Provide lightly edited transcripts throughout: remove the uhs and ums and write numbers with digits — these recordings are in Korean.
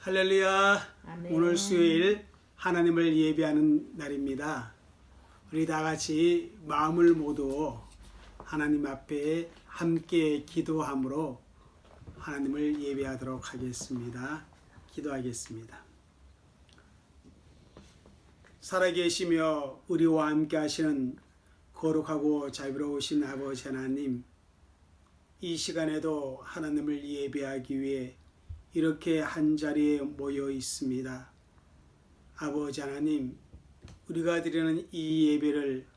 할렐루야. 아멘. 오늘 수요일 하나님을 예배하는 날입니다. 우리 다 같이 마음을 모두 하나님 앞에 함께 기도함으로 하나님을 예배하도록 하겠습니다. 기도하겠습니다. 살아계시며 우리와 함께 하시는 거룩하고 자비로우신 아버지 하나님, 이 시간에도 하나님을 예배하기 위해 이렇게 한자리에 모여 있습니다. 아버지 하나님, 우리가 드리는 이 예배를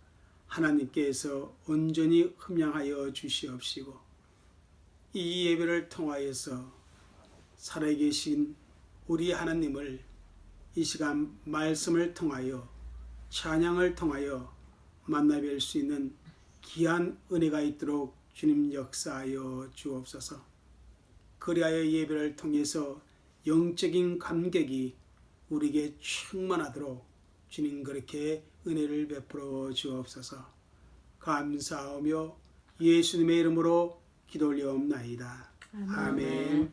하나님께서 온전히 흠양하여 주시옵시고, 이 예배를 통하여서 살아계신 우리 하나님을 이 시간 말씀을 통하여 찬양을 통하여 만나뵐 수 있는 귀한 은혜가 있도록 주님 역사하여 주옵소서. 그리하여 예배를 통해서 영적인 감격이 우리에게 충만하도록 주님 그렇게 은혜를 베풀어 주옵소서. 감사하며 예수님의 이름으로 기도 올려옵나이다. 아멘.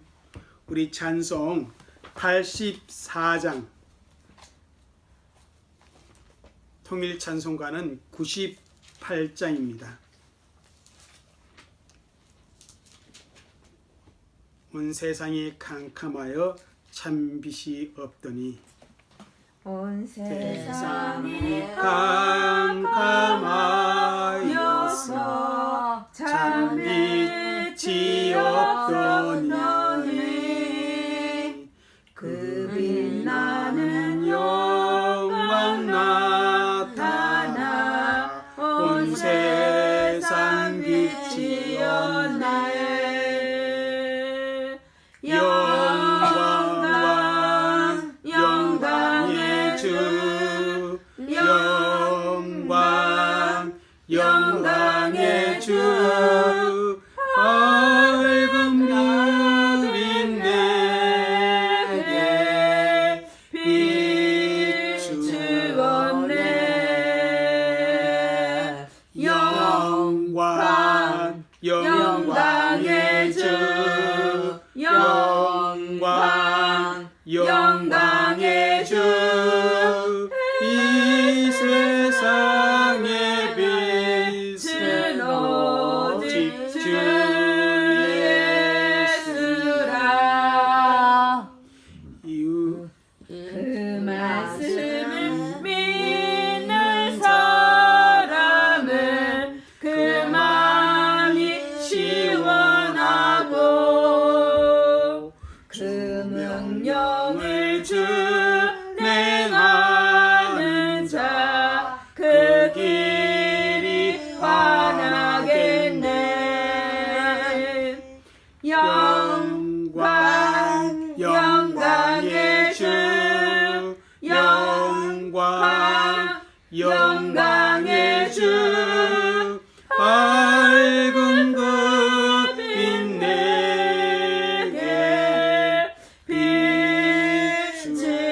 우리 찬송 84장, 통일 찬송가는 98장입니다. 온 세상이 캄캄하여 참빛이 없더니, 온 세상이 세상이 캄캄하여서 참빛이 없더니 그 빛나는 영광 나타나 온 세상 빛이 없네. 영광 영광의 주, 영광 영광의 주, 밝은 빛 내게 비추었네. 영광 영광의 주, 영광 영광의 주, 이 세상의 빛은 오직 주 예수라. 이유 그 말씀을 믿는 사람은 그 마음이 시원하고 그 명령을 준행하는 자 그 길이 환하겠네. 영광 영광의 주, 영광 영광의 주, 밝은 그 빛 내게 비추었네.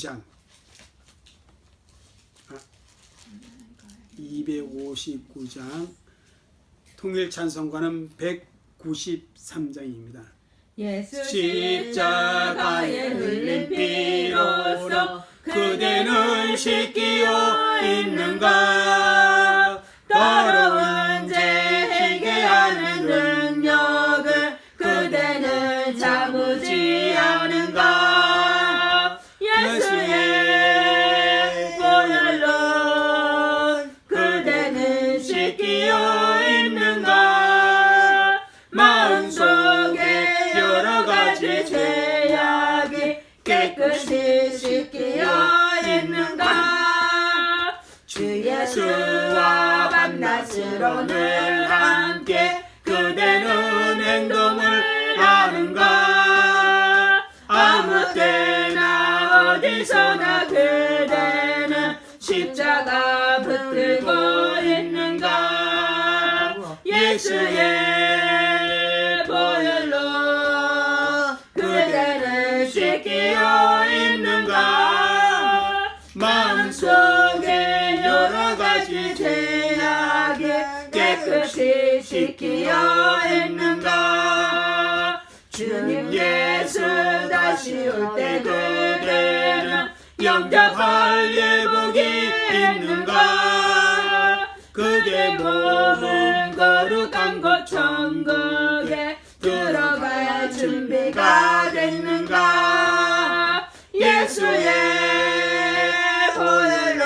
259장 259장 통일 찬송가는 193장입니다. 예수 십자가에 흘린 피로써 그대는 씻기어 있는가? 더러운 죄 해결하는 능력을 그대는 참으지 않은가? 예수의 보혈로 그대는 씻기어 있는가? 마음속에 여러 가지 죄악이 깨끗이 씻기어 있는가? 주 예수와 밤낮으로 늘 함께 그대는 행동을 하는가? 아무 때나 어디서나 그대는 십자가 붙들고 있는가? 예수의 보혈로 그대는 씻기어 있는가? 마음속에 여러 가지 죄악이 깨끗이 씻기어 있는가? 주님 예수 다시 올 때 그대는 영접할 예복이 있는가? 그대 몸은 거룩한 곳 천국에 들어갈 준비가 됐는가? 예수의 보혈로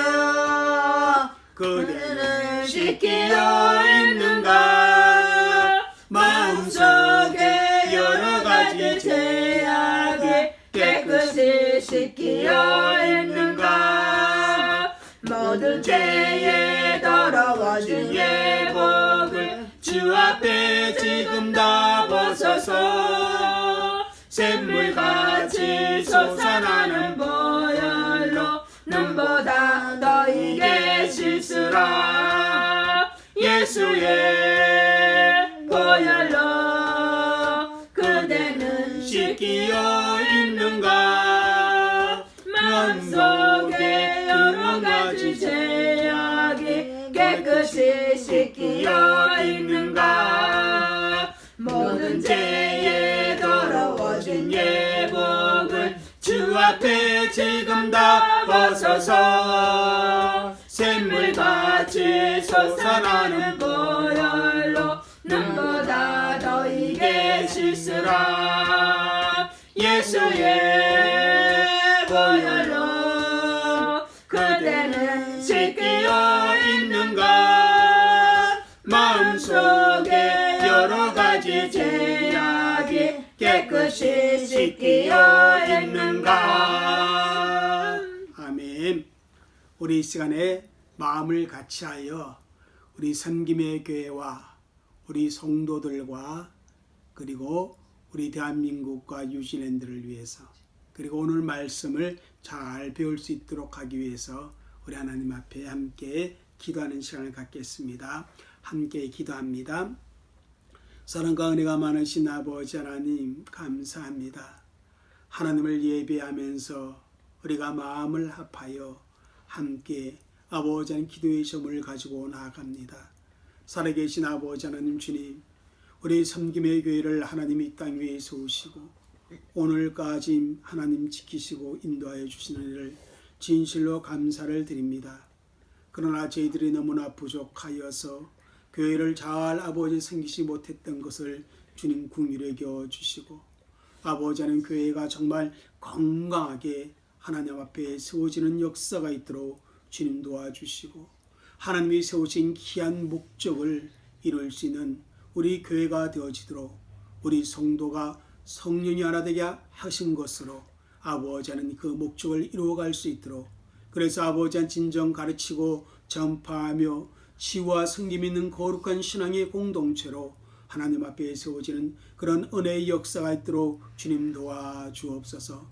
그대는 씻기어 있는가? 마음속에 여러 가지 죄악이 깨끗이 씻기어 있는가? 모든 죄에 더러워진 예복을 주 앞에 지금 다 벗어서 샘물같이 솟아나는 보혈로 눈보다 너희에게 씻으라. 예수의 보혈로 그대는 씻기어 있는가? 마음속에 여러 가지 죄악이 깨끗이 씻기어 있는가? 모든 죄에 더러워진 예복을 주 앞에 지금 다 벗어서 샘물같이 솟아나는 보혈로 눈보다 너희에게 씻으라. 예수의 보혈로 그대는 씻기어 있는가? 마음속에 여러 가지 죄악이 깨끗이 씻기어 있는가? 아멘. 우리 이 시간에 마음을 같이하여 우리 선김의 교회와 우리 성도들과 그리고 우리 대한민국과 뉴질랜드를 위해서 그리고 오늘 말씀을 잘 배울 수 있도록 하기 위해서 우리 하나님 앞에 함께 기도하는 시간을 갖겠습니다. 함께 기도합니다. 사랑과 은혜가 많으신 아버지 하나님 감사합니다. 하나님을 예배하면서 우리가 마음을 합하여 함께 아버지 하나님 기도의 점을 가지고 나아갑니다. 살아계신 아버지 하나님 주님, 우리 섬김의 교회를 하나님 이 땅 위에 세우시고 오늘까지 하나님 지키시고 인도하여 주시는 일을 진실로 감사를 드립니다. 그러나 저희들이 너무나 부족하여서 교회를 잘 아버지 섬기지 못했던 것을 주님 긍휼히 여겨 주시고 아버지 하나님 교회가 정말 건강하게 하나님 앞에 세워지는 역사가 있도록 주님 도와주시고 하나님이 세우신 귀한 목적을 이룰 수 있는 우리 교회가 되어지도록 우리 성도가 성령이 하나 되게 하신 것으로 아버지 하나님 그 목적을 이루어갈 수 있도록 그래서 아버지 하나님 진정 가르치고 전파하며 치유와 섬김 있는 거룩한 신앙의 공동체로 하나님 앞에 세워지는 그런 은혜의 역사가 있도록 주님 도와주옵소서.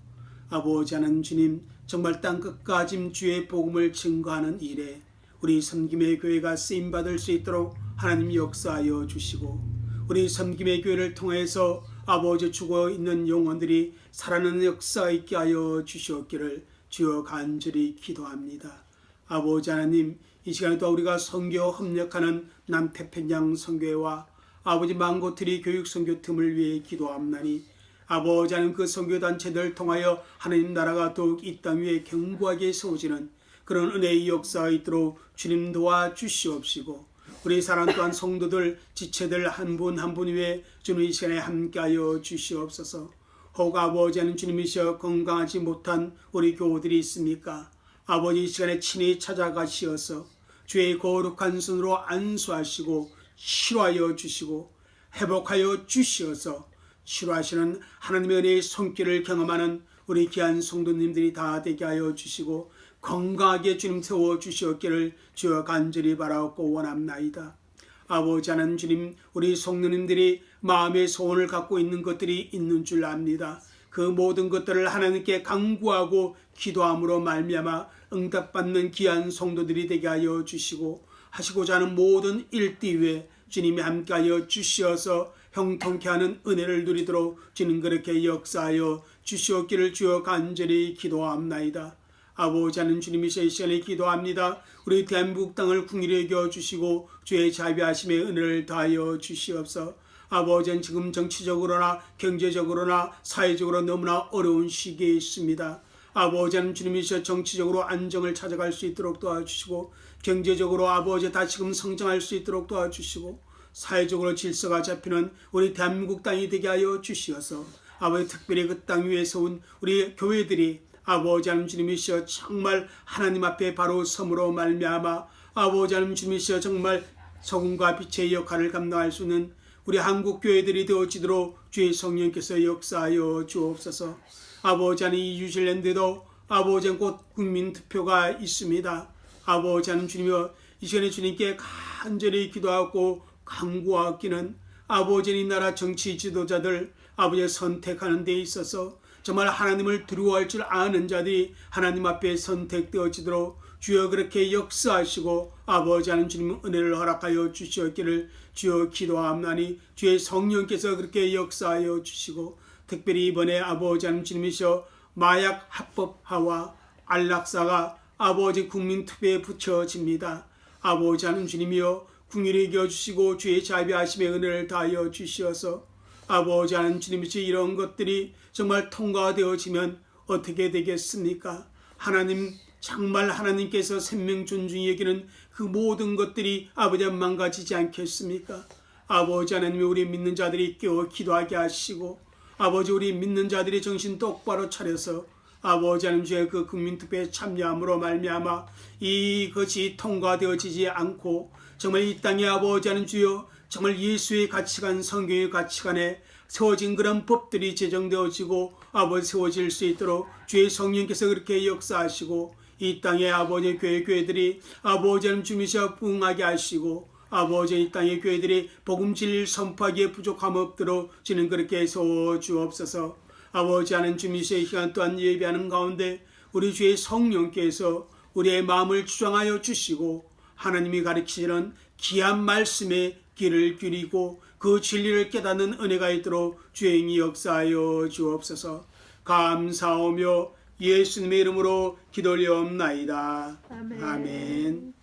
아버지 하나님 주님 정말 땅끝까지 주의 복음을 증거하는 일에 우리 섬김의 교회가 쓰임받을 수 있도록 하나님 역사하여 주시고 우리 섬김의 교회를 통해서 아버지 죽어있는 영혼들이 살아나는 역사 있게 하여 주시옵기를 주여 간절히 기도합니다. 아버지 하나님, 이 시간에 또 우리가 선교 협력하는 남태평양 선교회와 아버지 망고트리 교육선교 틈을 위해 기도합나니 아버지 하나님, 그 선교단체들을 통하여 하나님 나라가 더욱 이 땅 위에 견고하게 세워지는 그런 은혜의 역사가 있도록 주님 도와주시옵시고, 우리 사랑 또한 성도들 지체들 한 분 한 분 위에 주님 이 시간에 함께하여 주시옵소서. 혹 아버지 하나님 주님이시여 건강하지 못한 우리 교우들이 있습니까? 아버지 이 시간에 친히 찾아가시어서 주의 거룩한 손으로 안수하시고 치료하여 주시고 회복하여 주시어서 치료하시는 하나님의 은혜의 손길을 경험하는 우리 귀한 성도님들이 다 되게 하여 주시고 건강하게 주님 세워 주시옵기를 주여 간절히 바라옵고 원합나이다. 아버지 하나님 주님, 우리 성도님들이 마음의 소원을 갖고 있는 것들이 있는 줄 압니다. 그 모든 것들을 하나님께 간구하고 기도함으로 말미암아 응답받는 귀한 성도들이 되게 하여 주시고, 하시고자 하는 모든 일띠 위에 주님이 함께하여 주시어서 형통케 하는 은혜를 누리도록 주님 그렇게 역사하여 주시옵기를 주여 간절히 기도합나이다. 아버지 하나님 주님이시여 이 시간에 기도합니다. 우리 대한민국 땅을 긍휼히 여겨 주시고 주의 자비하심의 은혜를 다하여 주시옵소서. 아버지는 지금 정치적으로나 경제적으로나 사회적으로 너무나 어려운 시기에 있습니다. 아버지 하나님 주님이시여 정치적으로 안정을 찾아갈 수 있도록 도와주시고, 경제적으로 아버지 다시금 성장할 수 있도록 도와주시고, 사회적으로 질서가 잡히는 우리 대한민국 땅이 되게 하여 주시어서 아버지 특별히 그 땅 위에 세운 우리 교회들이 아버지 하나님 주님이시여 정말 하나님 앞에 바로 섬으로 말미암아 아버지 하나님 주님이시여 정말 소금과 빛의 역할을 감당할 수 있는 우리 한국 교회들이 되어지도록 주의 성령께서 역사하여 주옵소서. 아버지 하나님 이 뉴질랜드도 아버지 하나님 곧 국민투표가 있습니다. 아버지 하나님 주님이여 이 시간에 주님께 간절히 기도하고 간구하기는 아버지 하나님 나라 정치 지도자들 아버지 선택하는 데 있어서 정말 하나님을 두려워할 줄 아는 자들이 하나님 앞에 선택되어지도록 주여 그렇게 역사하시고 아버지 하나님 주님 은혜를 허락하여 주시었기를 주여 기도하옵나니 주의 성령께서 그렇게 역사하여 주시고, 특별히 이번에 아버지 하나님 주님이시여 마약 합법화와 안락사가 아버지 국민투표에 붙여집니다. 아버지 하나님 주님이여 긍휼히 여겨주시고 주의 자비하심의 은혜를 다하여 주시어서 아버지 하나님 주님이시여 이런 것들이 정말 통과되어지면 어떻게 되겠습니까? 하나님 정말 하나님께서 생명 존중히 여기는 그 모든 것들이 아버지 망가지지 않겠습니까? 아버지 하나님 우리 믿는 자들이 깨어 기도하게 하시고 아버지 우리 믿는 자들이 정신 똑바로 차려서 아버지 하나님 주의 그 국민투표에 참여함으로 말미암아 이것이 통과되어지지 않고 정말 이 땅에 아버지 하나님 주여 정말 예수의 가치관 성경의 가치관에 세워진 그런 법들이 제정되어지고 아버지 세워질 수 있도록 주의 성령께서 그렇게 역사하시고 이 땅의 아버지 교회들이 아버지 하나님 주님이시여 부응하게 하시고 아버지 이 땅의 교회들이 복음 진리를 선포하기에 부족함 없도록 주는 그렇게 세워주옵소서. 아버지 하나님 주님이시여 이 시간 또한 예배하는 가운데 우리 주의 성령께서 우리의 마음을 주장하여 주시고 하나님이 가르치시는 귀한 말씀에 귀를 기울이고 그 진리를 깨닫는 은혜가 있도록 주행이 역사하여 주옵소서. 감사하며 예수님의 이름으로 기도하옵나이다. 아멘.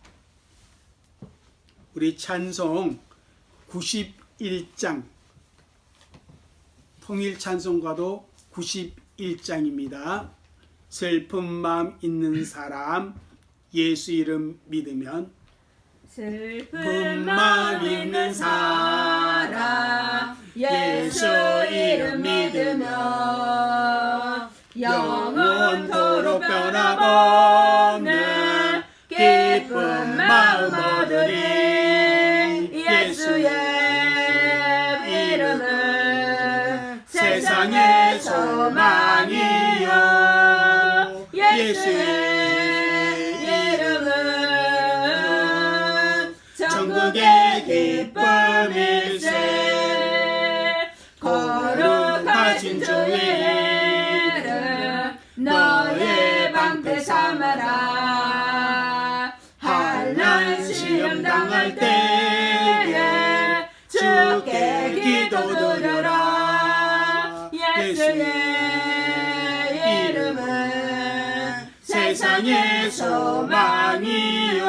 우리 찬송 91장 통일 찬송가도 91장입니다. 슬픈 마음 있는 사람 예수 이름 믿으면, 슬픈 마음 있는 사람 예수 이름 믿으며 영원토록 변함없는 기쁜 마음 얻으리. 예수의 이름은 세상의 소망이요 예수의 이름은 천국의 기쁨일세. 거룩하신 주의 너의 방패 삼아라. 환난 시험 당할 때에 주께 기도드려라. 예수의 이름은 세상의 소망이요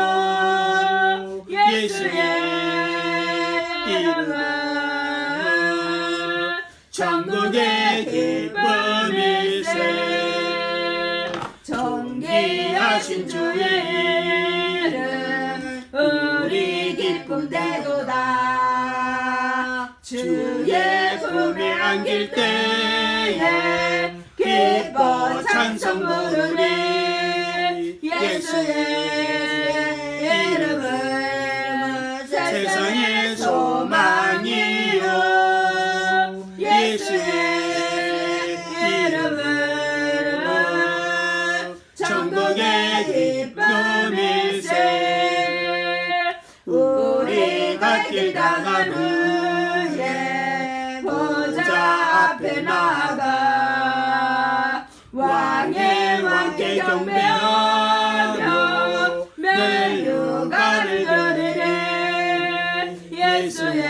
예수의 이름은 천국의 기쁨일세. 존귀하신 주의 이름 우리 기쁨 되도다. 주의 품에 안길 때에 기뻐 찬송 부르리. 예수의 이름은 세상의 소망이요 예수의 이름은 천국의 기쁨일세. 우리 갈 길 다가는 보좌 앞에 나아가 왕의 왕께 경배하며 멸류관을 드리리. 예수의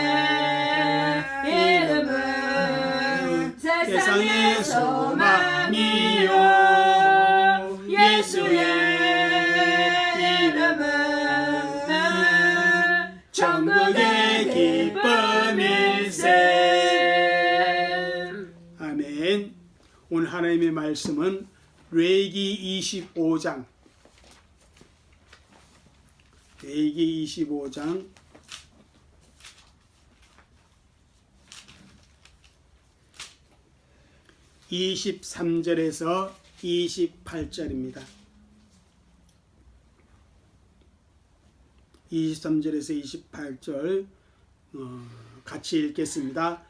이름은 세상의 소망이요 예수의 이름은 천국의 기쁨일세. 아멘. 오늘 하나님의 말씀은 레위기 25장 23절에서 28절입니다. 23절에서 28절 같이 읽겠습니다.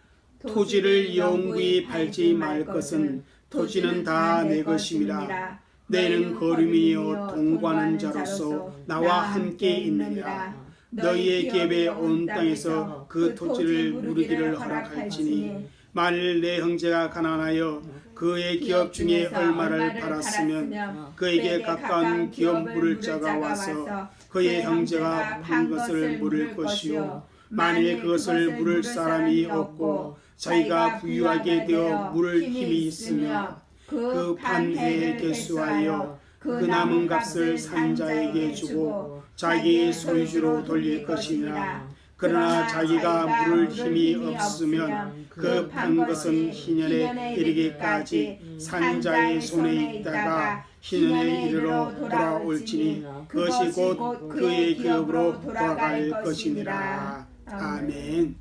토지를 영구히 밟지 말 것은 토지는 다 내 것임이라. 너희는 거름이요 동거하는 자로서 나와 함께 있느니라. 너희의 기업에 온 땅에서 그 토지를 누리기를 허락할지니 만일 내 형제가 가난하여 그의 기업 중에 얼마를 팔았으면 그에게 가까운 기업 물을 자가 와서 그의 형제가 판 것을 물을 것이요 만일 그것을 물을 사람이 없고 자기가 부유하게 되어 물을 힘이 있으며 그 판 해에 개수하여 그 남은 값을 산자에게 주고 자기의 소유주로 돌릴 것이니라. 그러나 자기가 물을 힘이 없으면 그 판 것은 희년에 이르기까지 산자의 손에 있다가 희년에 이르러 돌아올지니 그것이 곧 그의 기업으로 돌아갈 것이니라. 아멘.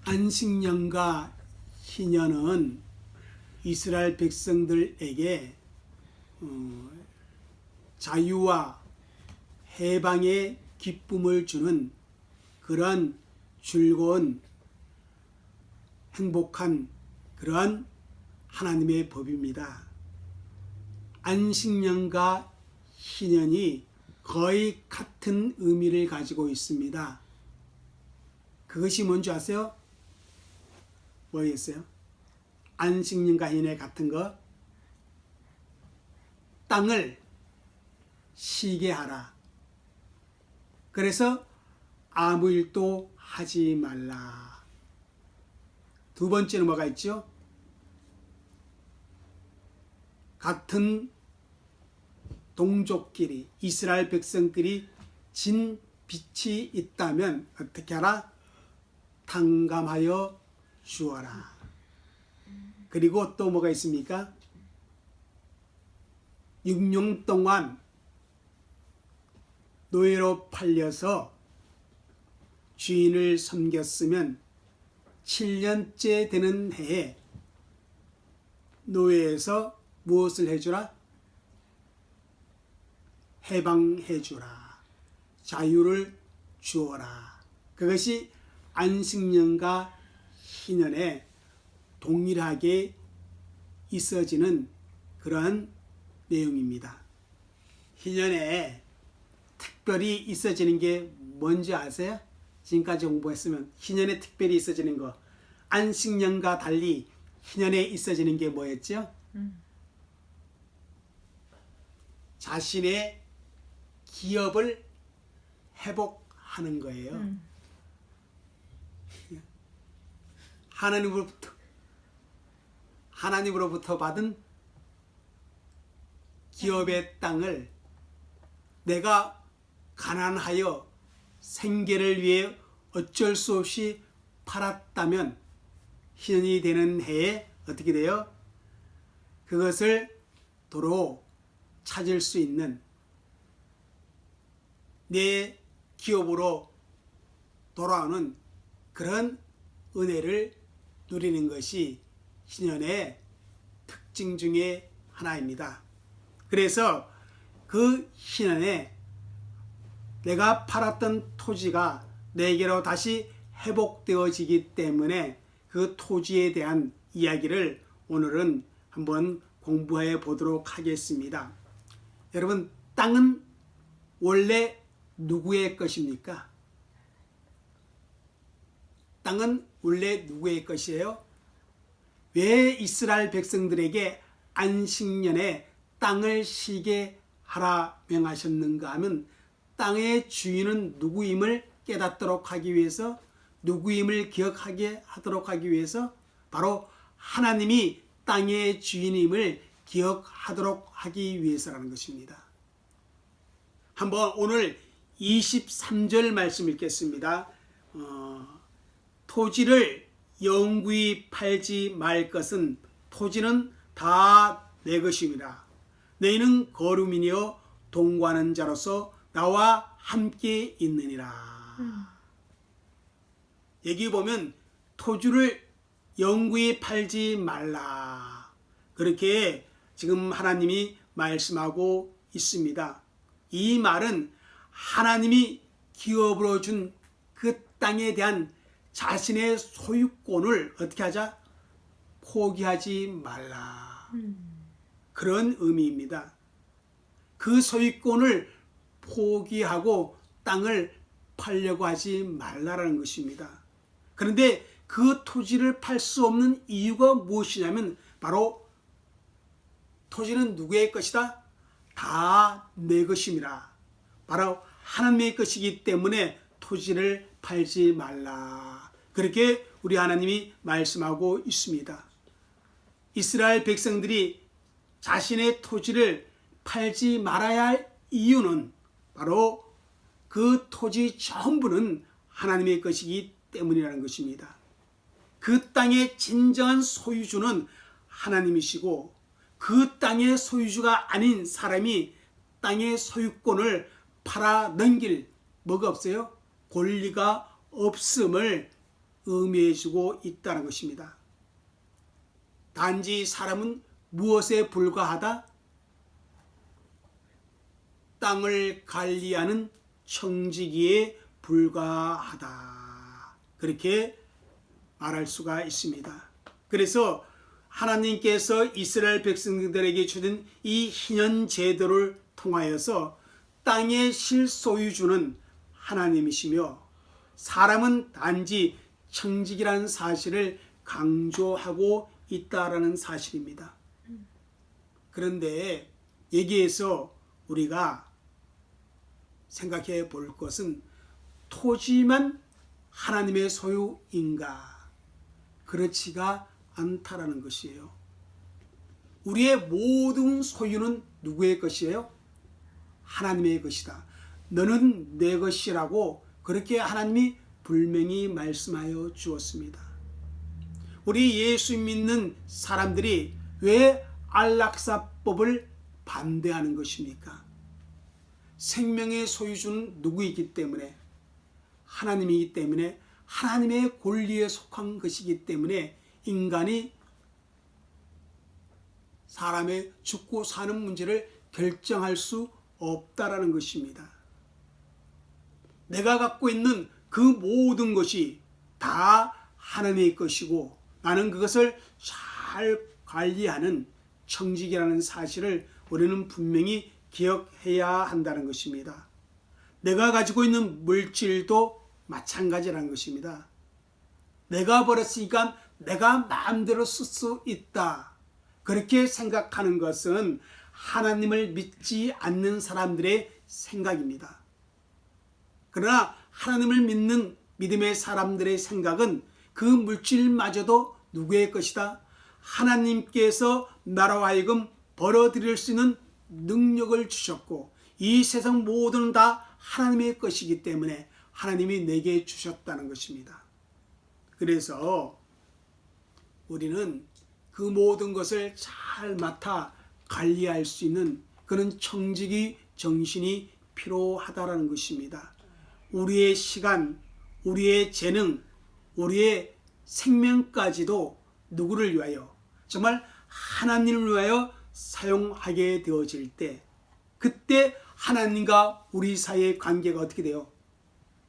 안식년과 희년은 이스라엘 백성들에게 자유와 해방의 기쁨을 주는 그런 즐거운 행복한 그런 하나님의 법입니다. 안식년과 희년이 거의 같은 의미를 가지고 있습니다. 그것이 뭔지 아세요? 뭐였어요? 안식년과 희년의 같은 거, 땅을 쉬게 하라. 그래서 아무 일도 하지 말라. 두 번째는 뭐가 있죠? 같은 동족끼리 이스라엘 백성들이 진 빛이 있다면 어떻게 하라? 탕감하여 주어라. 그리고 또 뭐가 있습니까? 6년 동안 노예로 팔려서 주인을 섬겼으면 7년째 되는 해에 노예에서 무엇을 해주라? 해방해주라. 자유를 주어라. 그것이 안식년과 희년에 동일하게 있어지는 그러한 내용입니다. 희년에 특별히 있어지는 게 뭔지 아세요? 지금까지 공부했으면 희년에 특별히 있어지는 거, 안식년과 달리 희년에 있어지는 게 뭐였죠? 자신의 기업을 회복하는 거예요. 하나님으로부터 받은 기업의 땅을 내가 가난하여 생계를 위해 어쩔 수 없이 팔았다면 희년이 되는 해에 어떻게 돼요? 그것을 도로 찾을 수 있는 내 기업으로 돌아오는 그런 은혜를 누리는 것이 희년의 특징 중에 하나입니다. 그래서 그 희년에 내가 팔았던 토지가 내게로 다시 회복되어지기 때문에 그 토지에 대한 이야기를 오늘은 한번 공부해 보도록 하겠습니다. 여러분, 땅은 원래 누구의 것입니까? 땅은 원래 누구의 것이에요? 왜 이스라엘 백성들에게 안식년에 땅을 쉬게 하라 명하셨는가 하면 땅의 주인은 누구임을 깨닫도록 하기 위해서, 누구임을 기억하게 하도록 하기 위해서 바로 하나님이 땅의 주인임을 기억하도록 하기 위해서라는 것입니다. 한번 오늘 23절 말씀 읽겠습니다. 토지를 영구히 팔지 말 것은 토지는 다 내 것임이라. 너희는 거류민이여 동거하는 자로서 나와 함께 있느니라. 여기 보면 토지를 영구히 팔지 말라. 그렇게 지금 하나님이 말씀하고 있습니다. 이 말은 하나님이 기업으로 준 그 땅에 대한 자신의 소유권을 어떻게 하자? 포기하지 말라. 그런 의미입니다. 그 소유권을 포기하고 땅을 팔려고 하지 말라라는 것입니다. 그런데 그 토지를 팔 수 없는 이유가 무엇이냐면 바로 토지는 누구의 것이다? 다 내 것임이라. 바로 하나님의 것이기 때문에 토지를 팔지 말라. 그렇게 우리 하나님이 말씀하고 있습니다. 이스라엘 백성들이 자신의 토지를 팔지 말아야 할 이유는 바로 그 토지 전부는 하나님의 것이기 때문이라는 것입니다. 그 땅의 진정한 소유주는 하나님이시고 그 땅의 소유주가 아닌 사람이 땅의 소유권을 팔아 넘길 뭐가 없어요? 권리가 없음을 의미해주고 있다는 것입니다. 단지 사람은 무엇에 불과하다? 땅을 관리하는 청지기에 불과하다. 그렇게 말할 수가 있습니다. 그래서 하나님께서 이스라엘 백성들에게 주는 이 희년 제도를 통하여서 땅의 실소유주는 하나님이시며 사람은 단지 청지기라는 사실을 강조하고 있다라는 사실입니다. 그런데 여기에서 우리가 생각해 볼 것은 토지만 하나님의 소유인가? 그렇지가 않다라는 것이에요. 우리의 모든 소유는 누구의 것이에요? 하나님의 것이다. 너는 내 것이라고 그렇게 하나님이 분명히 말씀하여 주었습니다. 우리 예수 믿는 사람들이 왜 안락사법을 반대하는 것입니까? 생명의 소유주는 누구이기 때문에? 하나님이기 때문에 하나님의 권리에 속한 것이기 때문에 인간이 사람의 죽고 사는 문제를 결정할 수 없다라는 것입니다. 내가 갖고 있는 그 모든 것이 다 하나님의 것이고 나는 그것을 잘 관리하는 청지기라는 사실을 우리는 분명히 기억해야 한다는 것입니다. 내가 가지고 있는 물질도 마찬가지라는 것입니다. 내가 벌었으니까 내가 마음대로 쓸 수 있다. 그렇게 생각하는 것은 하나님을 믿지 않는 사람들의 생각입니다. 그러나 하나님을 믿는 믿음의 사람들의 생각은 그 물질마저도 누구의 것이다? 하나님께서 나로 하여금 벌어들일 수 있는 능력을 주셨고 이 세상 모든 다 하나님의 것이기 때문에 하나님이 내게 주셨다는 것입니다. 그래서 우리는 그 모든 것을 잘 맡아 관리할 수 있는 그런 청지기 정신이 필요하다는 것입니다. 우리의 시간, 우리의 재능, 우리의 생명까지도 누구를 위하여, 정말 하나님을 위하여 사용하게 되어질 때, 그때 하나님과 우리 사이의 관계가 어떻게 돼요?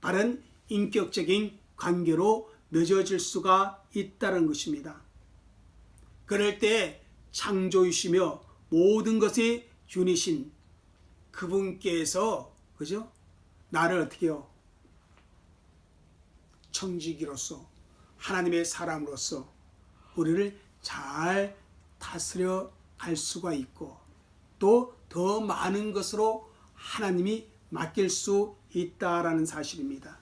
바른 인격적인 관계로 맺어질 수가 있다는 것입니다. 그럴 때 창조이시며 모든 것의 주이신 그분께서, 그죠? 나를 어떻게 해요? 청지기로서, 하나님의 사람으로서 우리를 잘 다스려 갈 수가 있고, 또 더 많은 것으로 하나님이 맡길 수 있다라는 사실입니다.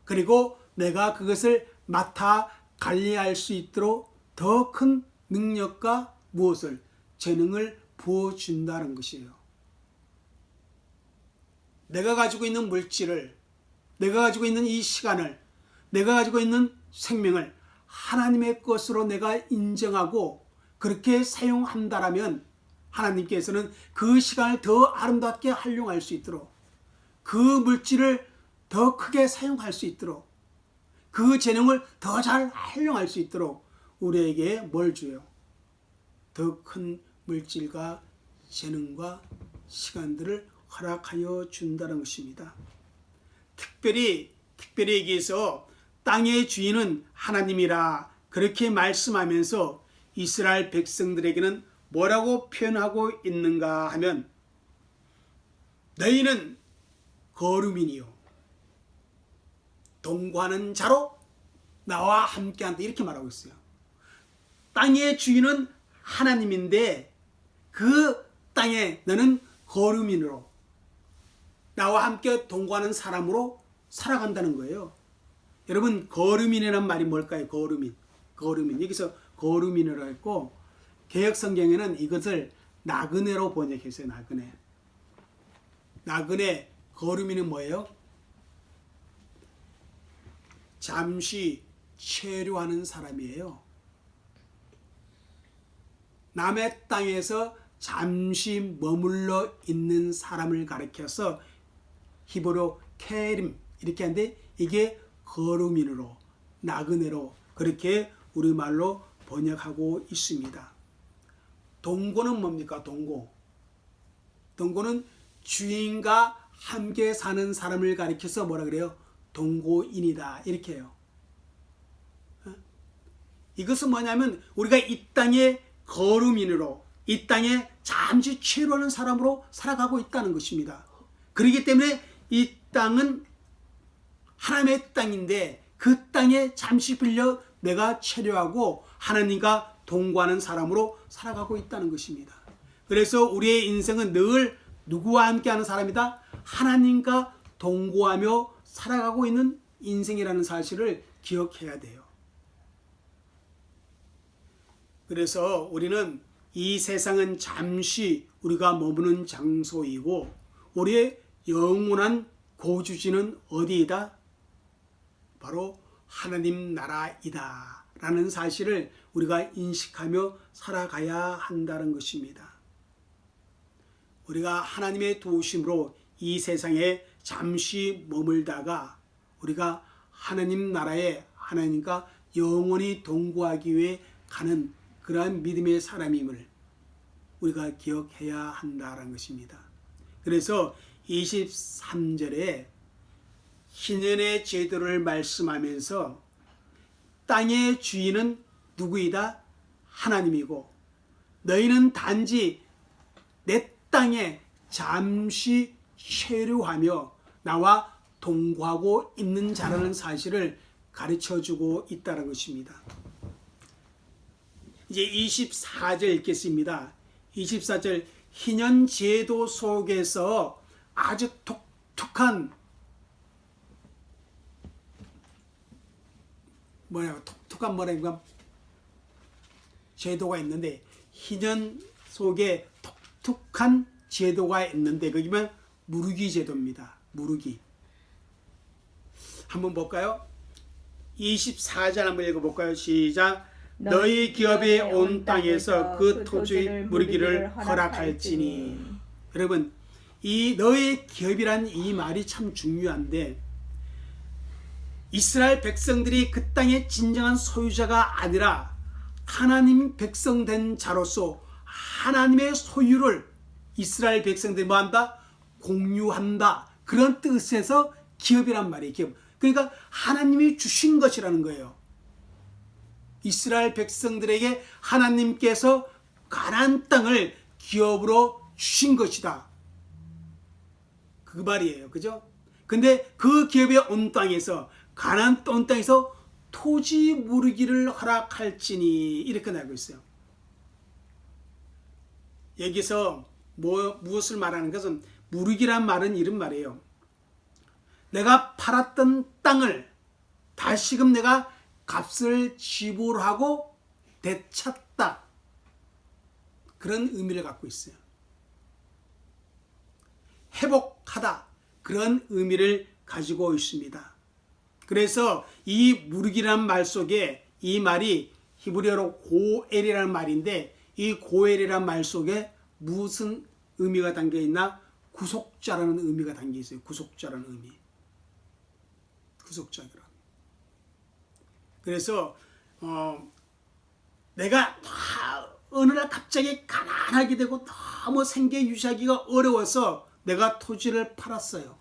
그리고 내가 그것을 맡아 관리할 수 있도록 더 큰 능력과 무엇을, 재능을 부어준다는 것이에요. 내가 가지고 있는 물질을, 내가 가지고 있는 이 시간을, 내가 가지고 있는 생명을 하나님의 것으로 내가 인정하고 그렇게 사용한다라면 하나님께서는 그 시간을 더 아름답게 활용할 수 있도록, 그 물질을 더 크게 사용할 수 있도록, 그 재능을 더 잘 활용할 수 있도록 우리에게 뭘 줘요? 더 큰 물질과 재능과 시간들을 허락하여 준다는 것입니다. 특별히 여기에서 땅의 주인은 하나님이라 그렇게 말씀하면서 이스라엘 백성들에게는 뭐라고 표현하고 있는가 하면, 너희는 거루민이요 동거하는 자로 나와 함께한다, 이렇게 말하고 있어요. 땅의 주인은 하나님인데 그 땅에 너는 거루민으로, 나와 함께 동거하는 사람으로 살아간다는 거예요. 여러분, 거루민이란 말이 뭘까요? 거루민. 여기서 거루민이라고 했고, 개역성경에는 이것을 나그네로 번역했어요. 나그네, 거루민은 뭐예요? 잠시 체류하는 사람이에요. 남의 땅에서 잠시 머물러 있는 사람을 가리켜서 히브리어 케림 이렇게 하는데, 이게 거루민으로, 나그네로 그렇게 우리말로 번역하고 있습니다. 동거는 뭡니까? 동거는 주인과 함께 사는 사람을 가리켜서 뭐라 그래요? 동거인이다, 이렇게 해요. 이것은 뭐냐면 우리가 이 땅의 거루민으로, 이 땅에 잠시 체류하는 사람으로 살아가고 있다는 것입니다. 그렇기 때문에 이 땅은 하나님의 땅인데 그 땅에 잠시 빌려 내가 체류하고 하나님과 동거하는 사람으로 살아가고 있다는 것입니다. 그래서 우리의 인생은 늘 누구와 함께하는 사람이다? 하나님과 동거하며 살아가고 있는 인생이라는 사실을 기억해야 돼요. 그래서 우리는 이 세상은 잠시 우리가 머무는 장소이고 우리의 영원한 거주지는 어디이다? 바로 하나님 나라이다 라는 사실을 우리가 인식하며 살아가야 한다는 것입니다. 우리가 하나님의 도우심으로 이 세상에 잠시 머물다가 우리가 하나님 나라에 하나님과 영원히 동거하기 위해 가는 그러한 믿음의 사람임을 우리가 기억해야 한다는 것입니다. 그래서 23절에 희년의 제도를 말씀하면서 땅의 주인은 누구이다? 하나님이고 너희는 단지 내 땅에 잠시 체류하며 나와 동거하고 있는 자라는 사실을 가르쳐주고 있다는 것입니다. 이제 24절 읽겠습니다. 24절, 희년 제도 속에서 아주 독특한 제도가 있는데, 희년 속에 독특한 제도가 있는데 그게 뭐냐? 무르기 제도입니다. 무르기. 한번 볼까요? 24절 한번 읽어볼까요? 시작. 너희 기업이 온 땅에서 그 토지의 무르기를 허락할지니. 여러분, 이 너의 기업이란 이 말이 참 중요한데 이스라엘 백성들이 그 땅의 진정한 소유자가 아니라 하나님 백성 된 자로서 하나님의 소유를 이스라엘 백성들이 뭐한다? 공유한다. 그런 뜻에서 기업이란 말이에요. 기업. 그러니까 하나님이 주신 것이라는 거예요. 이스라엘 백성들에게 하나님께서 가나안 땅을 기업으로 주신 것이다. 그 말이에요. 그죠? 근데 그 기업의 온 땅에서 가나안 온 땅에서 토지 무르기를 허락할지니 이렇게 나오고 있어요. 여기서 무엇을 말하는 것은 무르기란 말은 이런 말이에요. 내가 팔았던 땅을 다시금 내가 값을 지불하고 되찾다. 그런 의미를 갖고 있어요. 회복하다. 그런 의미를 가지고 있습니다. 그래서 이 무르기라는 말 속에 이 말이 히브리어로 고엘이라는 말인데 이 고엘이라는 말 속에 무슨 의미가 담겨 있나? 구속자라는 의미가 담겨 있어요. 구속자라는 의미. 구속자라는. 그래서 내가 어느 날 갑자기 가난하게 되고 너무 생계 유지하기가 어려워서 내가 토지를 팔았어요.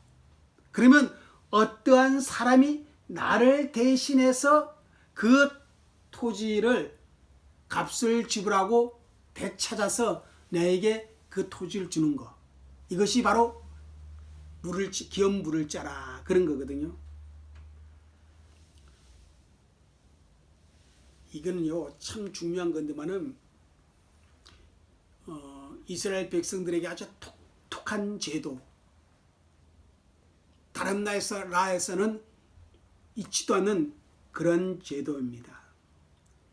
그러면 어떠한 사람이 나를 대신해서 그 토지를 값을 지불하고 되찾아서 나에게 그 토지를 주는 거. 이것이 바로 기업 물을 짜라 그런 거거든요. 이거는요 참 중요한 건데만은 이스라엘 백성들에게 아주 독특한 제도. 다른 나라에서는 있지도 않는 그런 제도입니다.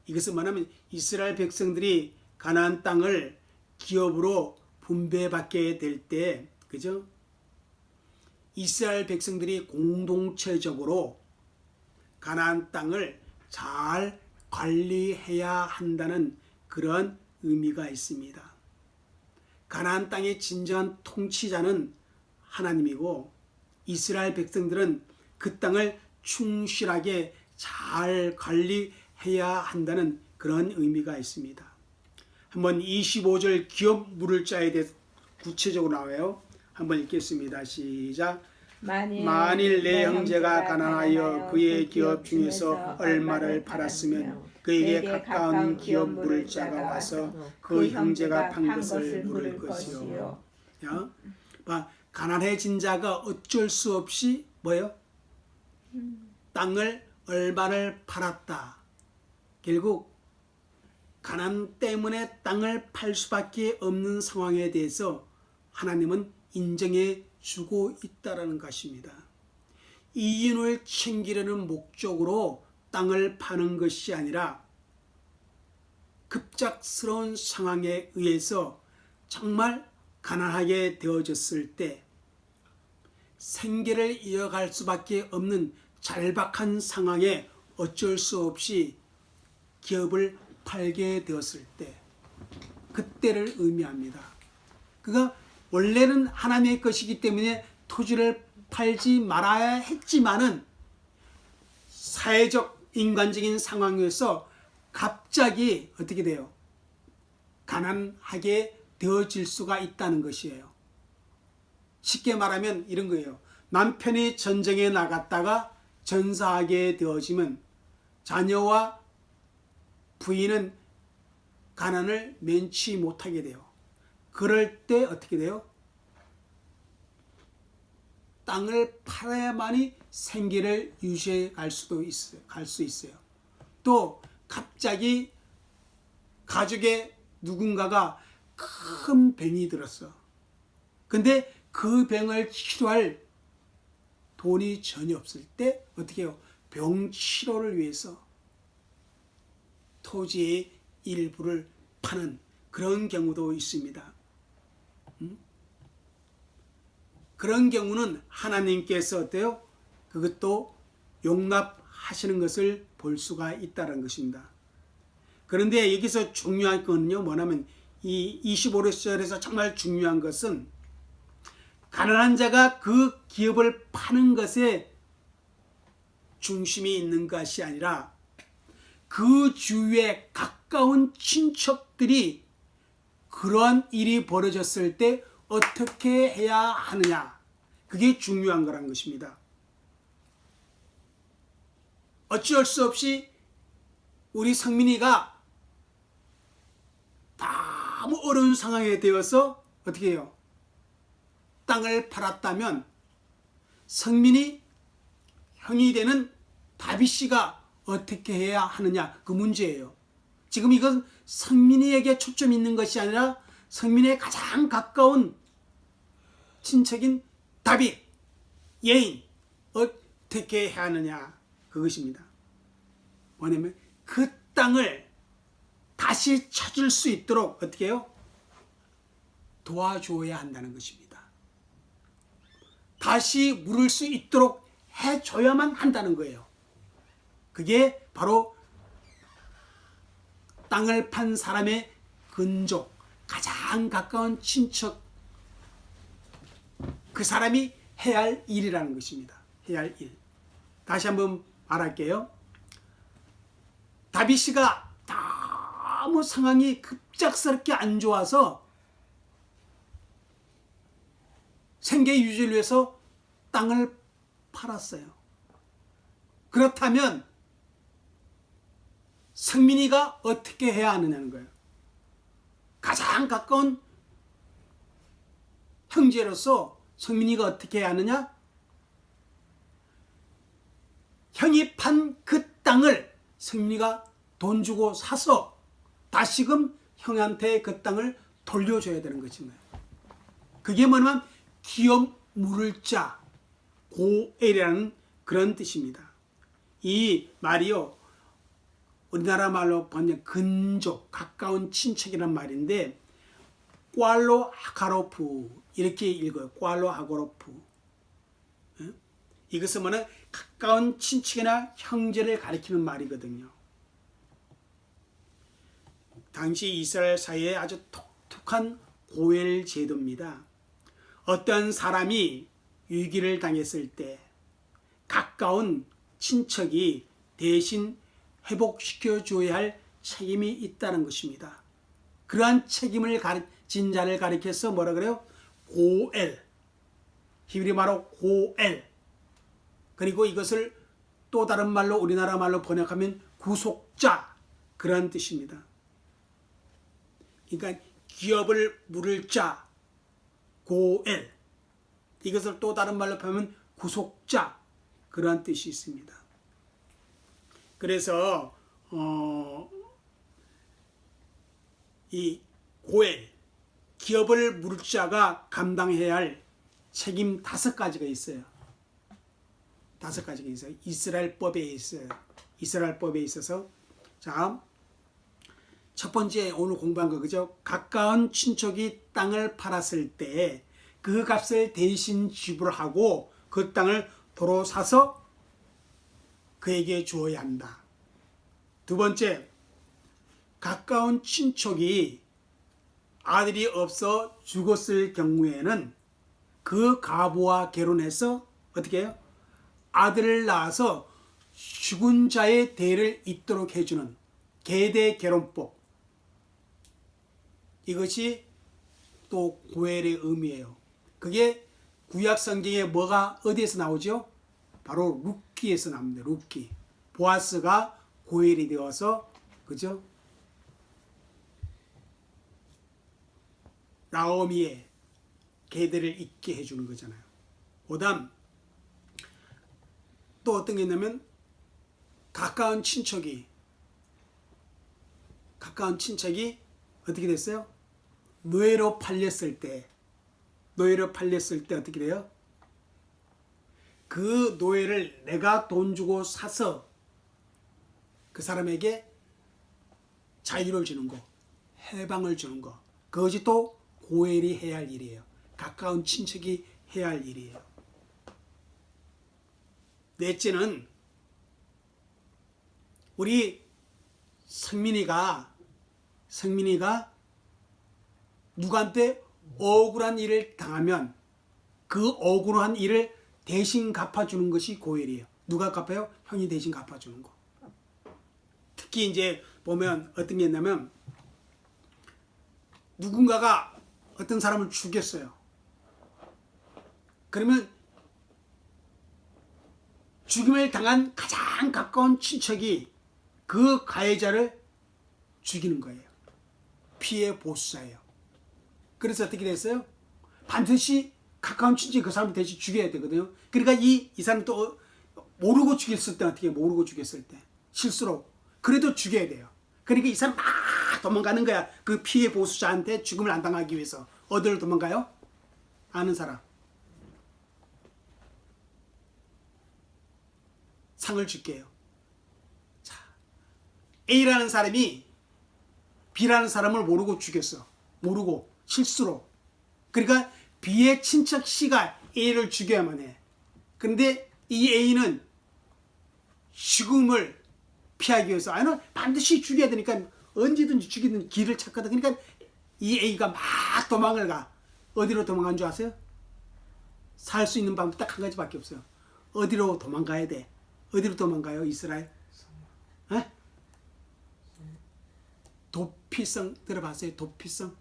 이것은 뭐냐면 이스라엘 백성들이 가나안 땅을 기업으로 분배받게 될 때, 그죠? 이스라엘 백성들이 공동체적으로 가나안 땅을 잘 관리해야 한다는 그런 의미가 있습니다. 가나안 땅의 진정한 통치자는 하나님이고 이스라엘 백성들은 그 땅을 충실하게 잘 관리해야 한다는 그런 의미가 있습니다. 한번 25절 기업 물을 자에 대해 구체적으로 나와요. 한번 읽겠습니다. 시작. 만일 내 형제가 가난하여 그의 기업 중에서 얼마를 팔았으면 그에게 가까운 기업 물을 자가 와서 그 형제가 판 것을 물을 것이요. 가난해진 자가 어쩔 수 없이 뭐요? 땅을 얼마를 팔았다. 결국 가난 때문에 땅을 팔 수밖에 없는 상황에 대해서 하나님은 인정해 주고 있다라는 것입니다. 이윤을 챙기려는 목적으로 땅을 파는 것이 아니라 급작스러운 상황에 의해서 정말 가난하게 되어졌을 때 생계를 이어갈 수밖에 없는 절박한 상황에 어쩔 수 없이 기업을 팔게 되었을 때 그때를 의미합니다. 그가 원래는 하나님의 것이기 때문에 토지를 팔지 말아야 했지만은 사회적 인간적인 상황에서 갑자기 어떻게 돼요? 가난하게 되어질 수가 있다는 것이에요. 쉽게 말하면 이런 거예요. 남편이 전쟁에 나갔다가 전사하게 되어지면 자녀와 부인은 가난을 면치 못하게 돼요. 그럴 때 어떻게 돼요? 땅을 팔아야만이 생계를 유지해 갈 수 있어요. 또 갑자기 가족의 누군가가 큰 병이 들었어. 근데 그 병을 치료할 돈이 전혀 없을 때 어떻게 해요? 병 치료를 위해서 토지의 일부를 파는 그런 경우도 있습니다. 그런 경우는 하나님께서 어때요? 그것도 용납하시는 것을 볼 수가 있다는 것입니다. 그런데 여기서 중요한 거는요, 뭐냐면 이 25절에서 정말 중요한 것은 가난한 자가 그 기업을 파는 것에 중심이 있는 것이 아니라 그 주위에 가까운 친척들이 그러한 일이 벌어졌을 때 어떻게 해야 하느냐, 그게 중요한 거란 것입니다. 어쩔 수 없이 우리 성민이가 너무 어려운 상황에 되어서 어떻게 해요? 땅을 팔았다면 성민이 형이 되는 다윗이가 어떻게 해야 하느냐, 그 문제예요. 지금 이건 성민이에게 초점이 있는 것이 아니라 성민의 가장 가까운 친척인 다윗, 예인, 어떻게 해야 하느냐, 그것입니다. 뭐냐면 그 땅을 다시 찾을 수 있도록 어떻게 해요? 도와줘야 한다는 것입니다. 다시 물을 수 있도록 해줘야만 한다는 거예요. 그게 바로 땅을 판 사람의 근족, 가장 가까운 친척, 그 사람이 해야 할 일이라는 것입니다. 해야 할 일. 다시 한번 말할게요. 다윗이가 너무 상황이 급작스럽게 안 좋아서 생계 유지를 위해서 땅을 팔았어요. 그렇다면 성민이가 어떻게 해야 하느냐는 거예요. 가장 가까운 형제로서 성민이가 어떻게 해야 하느냐? 형이 판 그 땅을 성민이가 돈 주고 사서 다시금 형한테 그 땅을 돌려줘야 되는 것입니다. 그게 뭐냐면 기업 물을 자, 고엘이라는 그런 뜻입니다. 이 말이요, 우리나라 말로 번역 근족, 가까운 친척이란 말인데 꽐로 하가로프 이렇게 읽어요. 꽐로 하가로프. 이것은 뭐냐, 가까운 친척이나 형제를 가리키는 말이거든요. 당시 이스라엘 사회에 아주 독특한 고엘 제도입니다. 어떤 사람이 위기를 당했을 때 가까운 친척이 대신 회복시켜 줘야 할 책임이 있다는 것입니다. 그러한 책임을 가진 자를 가리켜서 뭐라 그래요? 고엘. 히브리 말로 고엘. 그리고 이것을 또 다른 말로 우리나라 말로 번역하면 구속자, 그런 뜻입니다. 그러니까 기업을 물을 자, 고엘. 이것을 또 다른 말로 표현하면 구속자, 그러한 뜻이 있습니다. 그래서 이 고엘, 기업을 물을 자가 감당해야 할 책임 5가지가 있어요. 5가지가 있어요. 이스라엘법에 있어요. 이스라엘법에 있어서, 자, 첫 번째 오늘 공부한 거 그죠? 가까운 친척이 땅을 팔았을 때 그 값을 대신 지불하고 그 땅을 도로 사서 그에게 주어야 한다. 두 번째, 가까운 친척이 아들이 없어 죽었을 경우에는 그 가부와 결혼해서 어떻게 해요? 아들을 낳아서 죽은 자의 대를 잇도록 해주는 계대 결혼법. 이것이 또 고엘의 의미예요. 그게 구약 성경에 뭐가 어디에서 나오죠? 바로 룻기에서 나옵니다. 룻기. 보아스가 고엘이 되어서, 그죠? 나오미의 계대를 잇게 해주는 거잖아요. 그다음 또 어떤 게 있냐면 가까운 친척이 어떻게 됐어요? 노예로 팔렸을 때 어떻게 돼요? 그 노예를 내가 돈 주고 사서 그 사람에게 자유를 주는 거, 해방을 주는 거, 그것이 또 고엘이 해야 할 일이에요. 가까운 친척이 해야 할 일이에요. 넷째는 우리 성민이가 누구한테 억울한 일을 당하면 그 억울한 일을 대신 갚아주는 것이 고엘이에요. 누가 갚아요? 형이 대신 갚아주는 거. 특히 이제 보면 어떤 게 있냐면 누군가가 어떤 사람을 죽였어요. 그러면 죽임을 당한 가장 가까운 친척이 그 가해자를 죽이는 거예요. 피해 보수자예요. 그래서 어떻게 됐어요? 반드시 가까운 친척이 그 사람을 대신 죽여야 되거든요. 그러니까 이 사람 또 모르고 죽였을 때 어떻게 해요? 모르고 죽였을 때 실수로 그래도 죽여야 돼요. 그러니까 이 사람 막 도망가는 거야. 그 피해 보수자한테 죽음을 안 당하기 위해서. 어디로 도망가요? 아는 사람. 상을 줄게요. 자, A라는 사람이 B라는 사람을 모르고 죽였어. 모르고 실수로. 그러니까 B의 친척 C가 A를 죽여야만 해. 그런데 이 A는 죽음을 피하기 위해서 아니 반드시 죽여야 되니까 언제든지 죽이는 길을 찾거든. 그러니까 이 A가 막 도망을 가. 어디로 도망간 줄 아세요? 살 수 있는 방법 딱 한 가지밖에 없어요. 어디로 도망가야 돼? 어디로 도망가요? 이스라엘? 에? 도피성 들어봤어요? 도피성?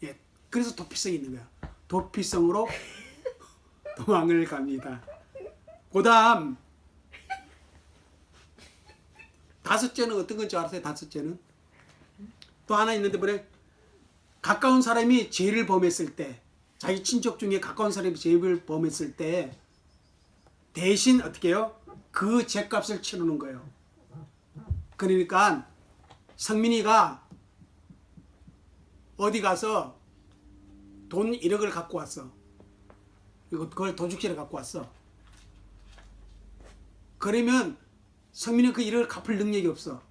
예. 그래서 도피성이 있는 거야. 도피성으로 도망을 갑니다. 그다음 다섯째는 어떤 건 줄 아세요? 다섯째는 또 하나 있는데 뭐래? 가까운 사람이 죄를 범했을 때, 자기 친척 중에 가까운 사람이 죄를 범했을 때 대신 어떻게 해요? 그 죄값을 치르는 거예요. 그러니까 성민이가 어디 가서 돈 1억을 갖고 왔어. 그리고 그걸 도둑질해 갖고 왔어. 그러면 성민이는 그 1억을 갚을 능력이 없어.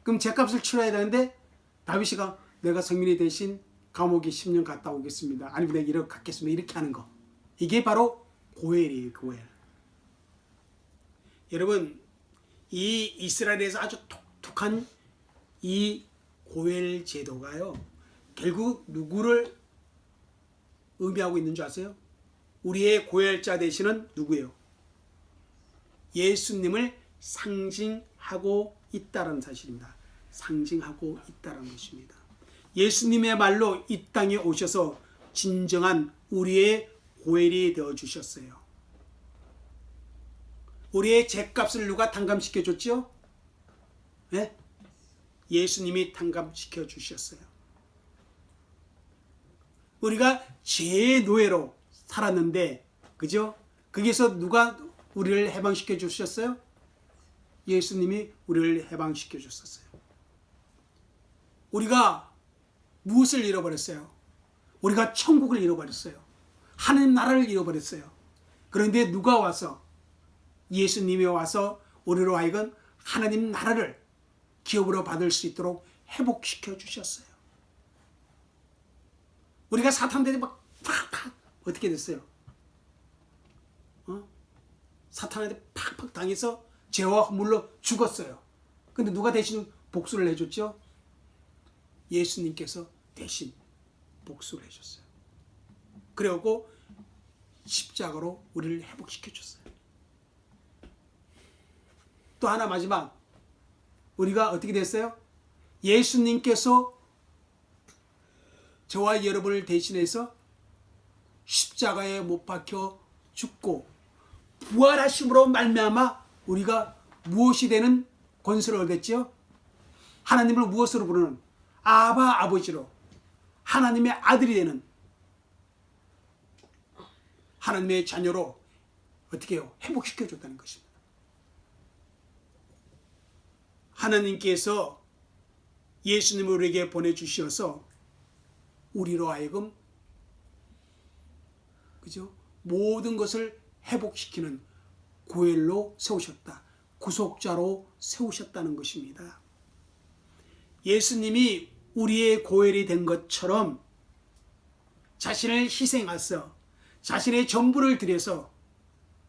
그럼 죄값을 치러야 되는데 다윗이가 내가 성민이 대신 감옥에 10년 갔다 오겠습니다. 아니면 내가 1억 갖겠습니다. 이렇게 하는 거. 이게 바로 고엘이에요. 고엘. 여러분 이 이스라엘에서 아주 독특한 이 고엘 제도가요. 결국 누구를 의미하고 있는 줄 아세요? 우리의 고엘자 되시는 누구예요? 예수님을 상징하고 있다는 사실입니다. 상징하고 있다는 것입니다. 예수님의 말로 이 땅에 오셔서 진정한 우리의 고엘이 되어 주셨어요. 우리의 죄값을 누가 탕감시켜 줬죠? 네? 예수님이 탕감시켜 주셨어요. 우리가 죄의 노예로 살았는데, 그죠? 거기서 누가 우리를 해방시켜 주셨어요? 예수님이 우리를 해방시켜 주셨어요. 우리가 무엇을 잃어버렸어요? 우리가 천국을 잃어버렸어요. 하나님 나라를 잃어버렸어요. 그런데 누가 와서 예수님이 와서 우리로 하여금 하나님 나라를 기업으로 받을 수 있도록 회복시켜 주셨어요. 우리가 사탄들이 막 팍팍 어떻게 됐어요? 사탄한테 팍팍 당해서 죄와 허물로 죽었어요. 근데 누가 대신 복수를 해줬죠? 예수님께서 대신 복수를 해줬어요. 그리고 십자가로 우리를 회복시켜 줬어요. 또 하나 마지막, 우리가 어떻게 됐어요? 예수님께서 저와 여러분을 대신해서 십자가에 못 박혀 죽고 부활하심으로 말미암아 우리가 무엇이 되는 권세를 얻었죠? 하나님을 무엇으로 부르는? 아바 아버지로 하나님의 아들이 되는 하나님의 자녀로 어떻게 해요? 회복시켜 줬다는 것입니다. 하나님께서 예수님을 우리에게 보내주셔서 우리로 하여금 그죠? 모든 것을 회복시키는 고엘로 세우셨다. 구속자로 세우셨다는 것입니다. 예수님이 우리의 고엘이 된 것처럼 자신을 희생하셔 자신의 전부를 들여서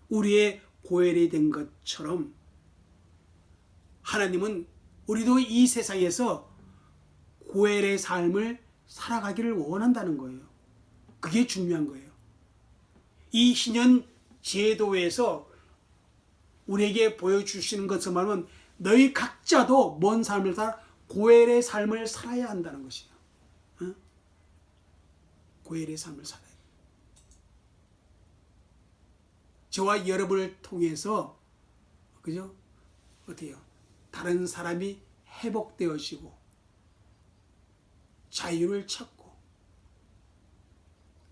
우리의 고엘이 된 것처럼 하나님은 우리도 이 세상에서 고엘의 삶을 살아가기를 원한다는 거예요. 그게 중요한 거예요. 이 신년 제도에서 우리에게 보여주시는 것을 말하면 너희 각자도 뭔 삶을 살아? 고엘의 삶을 살아야 한다는 것이에요. 어? 고엘의 삶을 살아야 돼요. 저와 여러분을 통해서 그죠? 어때요? 다른 사람이 회복되어지고 자유를 찾고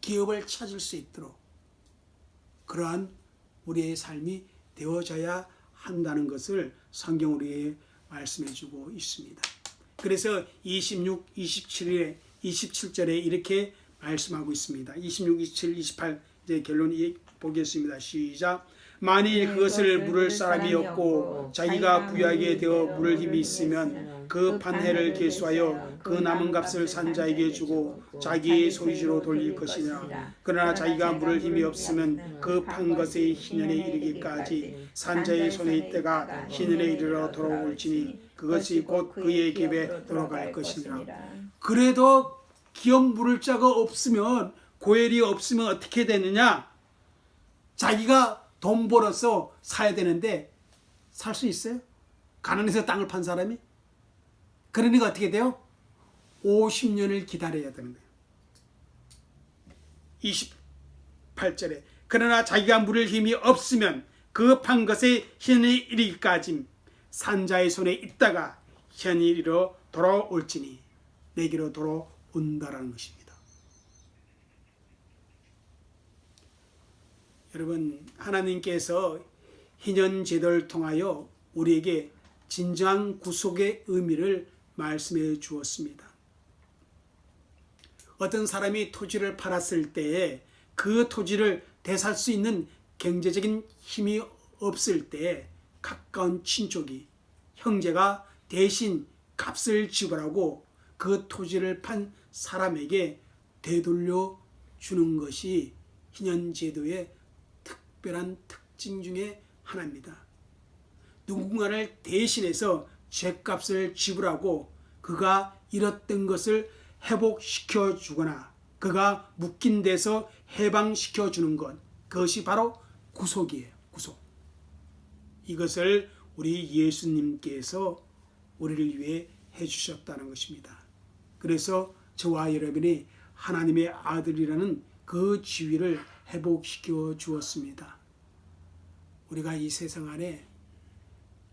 기업을 찾을 수 있도록 그러한 우리의 삶이 되어져야 한다는 것을 성경 우리에게 말씀해 주고 있습니다. 그래서 26, 27절에 이렇게 말씀하고 있습니다. 26, 27, 28 이제 결론 보겠습니다. 시작. 만일 그것을 물을 사람이 없고 자기가 부유하게 되어 물을 힘이 있으면 그 판회를 계수하여 그 남은 값을 산자에게 주고 자기의 소유주로 돌릴 것이냐. 그러나 자기가 물을 힘이 없으면 그 판 것의 희년에 이르기까지 산자의 손에 있다가 희년에 이르러 돌아올지니 그것이 곧 그의 깁에 돌아갈 것이니라. 그래도 기업 물을 자가 없으면 고엘이 없으면 어떻게 되느냐? 자기가 돈 벌어서 사야 되는데 살 수 있어요? 가난해서 땅을 판 사람이? 그러니까 어떻게 돼요? 50년을 기다려야 되는 거예요. 28절에 그러나 자기가 물을 힘이 없으면 그 판 것의 희년이 이르기까지 산자의 손에 있다가 현일이로 돌아올지니 내게로 돌아온다라는 것입니다. 여러분, 하나님께서 희년 제도를 통하여 우리에게 진정한 구속의 의미를 말씀해 주었습니다. 어떤 사람이 토지를 팔았을 때에 그 토지를 되살 수 있는 경제적인 힘이 없을 때에 가까운 친족이 형제가 대신 값을 지불하고 그 토지를 판 사람에게 되돌려 주는 것이 희년 제도의 특별한 특징 중에 하나입니다. 누군가를 대신해서 죗값을 지불하고 그가 잃었던 것을 회복시켜 주거나 그가 묶인 데서 해방시켜 주는 것, 그것이 바로 구속이에요. 구속. 이것을 우리 예수님께서 우리를 위해 해주셨다는 것입니다. 그래서 저와 여러분이 하나님의 아들이라는 그 지위를 회복시켜 주었습니다. 우리가 이 세상 안에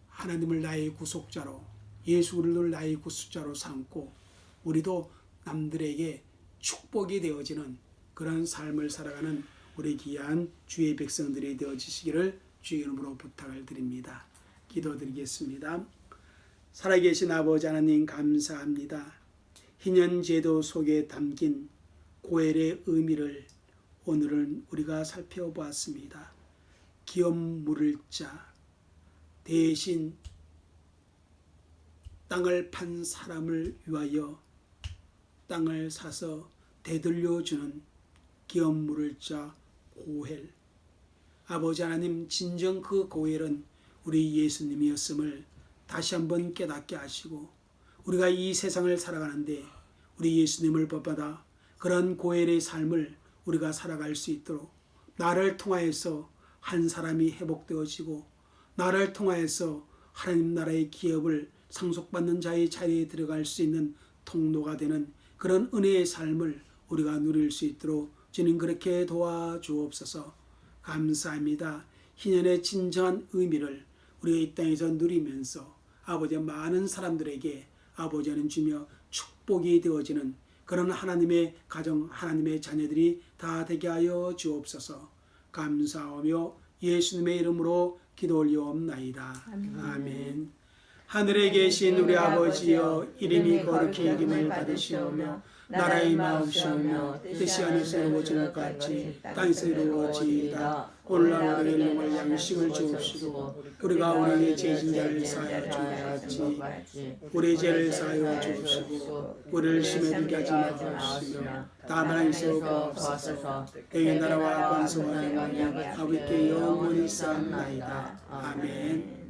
하나님을 나의 구속자로, 예수를 나의 구속자로 삼고 우리도 남들에게 축복이 되어지는 그런 삶을 살아가는 우리 귀한 주의 백성들이 되어지시기를 주의 이름으로 부탁을 드립니다. 기도드리겠습니다. 살아계신 아버지 하나님 감사합니다. 희년 제도 속에 담긴 고엘의 의미를 오늘은 우리가 살펴보았습니다. 기업 물을 자, 대신 땅을 판 사람을 위하여 땅을 사서 되돌려주는 기업 물을 자 고엘. 아버지 하나님, 진정 그 고엘은 우리 예수님이었음을 다시 한번 깨닫게 하시고 우리가 이 세상을 살아가는데 우리 예수님을 법받아 그런 고엘의 삶을 우리가 살아갈 수 있도록 나를 통하여서 한 사람이 회복되어지고 나를 통하여서 하나님 나라의 기업을 상속받는 자의 자리에 들어갈 수 있는 통로가 되는 그런 은혜의 삶을 우리가 누릴 수 있도록 주님 그렇게 도와주옵소서. 감사합니다. 희년의 진정한 의미를 우리가 이 땅에서 누리면서 아버지 많은 사람들에게 아버지는 주며 축복이 되어지는 그런 하나님의 가정, 하나님의 자녀들이 다 되게 하여 주옵소서. 감사하며 예수님의 이름으로 기도 올리옵나이다. 아멘. 하늘에 계신 우리 아버지여, 이름이 거룩히 여김을 받으시오며 나라의 마옵시오며 뜻이 하늘에서 이루어지는 것 같이 땅에서 이루어지이다. 오늘날 우리의 영을 일식을 주옵시고 우리가 우리의 죄진자를 사하여 주옵같이 우리의 죄를 사하여 주옵시고 우리를 심에 들게 하지 마옵시며 다만 있어 구하옵소서. 내 나라와 권세와 영광이 아버지께 영원히 쌓나이다. 아멘.